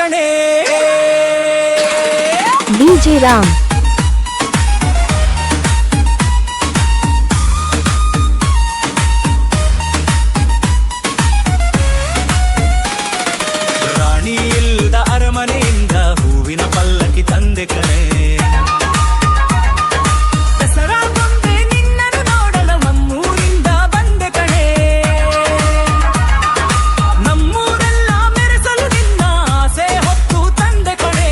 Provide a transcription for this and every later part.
ಕಣೆ ಡಿಜೆ ರಾಮ್ ರಾಣಿ ಇಲ್ಲದ ಅರಮನೆಯಿಂದ ಹೂವಿನ ಪಲ್ಲಕ್ಕಿ ತಂದೆ ಕಣೆ ದಸರಾ ಬಂದೆ ನಿನ್ನನ್ನು ನೋಡಲು ನಮ್ಮೂರಿಂದ ಬಂದೆ ಕಣೆ ನಮ್ಮೂರೆಲ್ಲ ಮೆರೆಸಲು ನಿನ್ನ ಆಸೆ ಹೊತ್ತು ತಂದೆ ಕಣೆ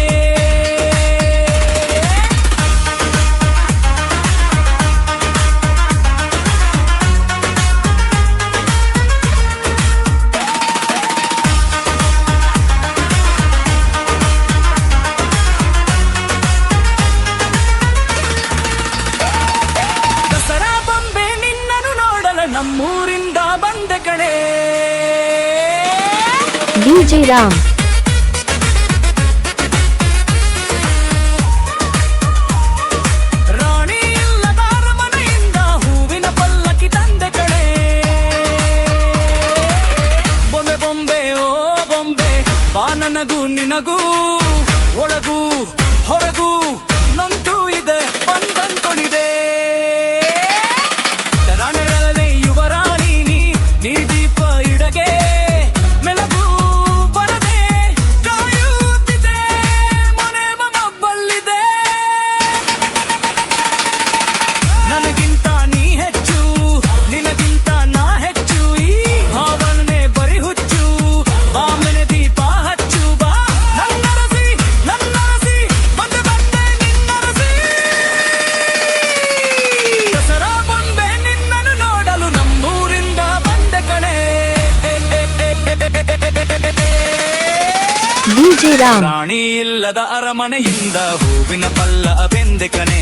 ದಸರಾ ಬೊಂಬೆ ನಿನ್ನನ್ನು ನೋಡಲು ನಮ್ಮೂರಿಂದ ಬಂದೆ ಕಣೆ ಡಿಜೆ ರಾಮ್ ರಾಣಿ ಇಲ್ಲದ ಅರಮನೆಯಿಂದ ಹೂವಿನ ಪಲ್ಲಕ್ಕಿ ತಂದೆ ಕಣೆ ಬೊಂಬೆ ಬೊಂಬೆ ಓ ಬೊಂಬೆ ಬಾ ನನಗೂ ನಿನಗೂ ಒಳಗೂ ಹೊರಗೂ ನಂಟು ಇದೆ ಬಂದಂತೊಡಿದೆ ರಾಣೆಗಳೇ ಯುವರಾಣಿ ನೀ ದೀಪ ಇಡಗೆ ಮೆಲಗು ಬರದೆ ಕಾಯುತ್ತಿದೆ ಮನೆ ಮನಬಲ್ಲಿದೆ ನನಗಿಂತ ನೀ ಹೆಚ್ಚು ನಿನಗಿಂತ ನಾ ಹೆಚ್ಚು ಈ ಭಾವನೆ ಬರಿ ಹುಚ್ಚು ಆಮೇಲೆ ದೀಪ ಹಚ್ಚು ಬಾ ನನ್ನರಸಿ ಬಂದೆ ನಿನ್ನರಸಿ ದಸರಾ ಬಂದೆ ನಿನ್ನನ್ನು ನೋಡಲು ನಮ್ಮೂರಿಂದ ಬಂದೆ ಕಣೆ ಡಿಜೆ ರಾಮ್ ರಾಣಿ ಇಲ್ಲದ ಅರಮನೆಯಿಂದ ಹೂವಿನ ಪಲ್ಲ ಬೆಂದೆ ಕಣೆ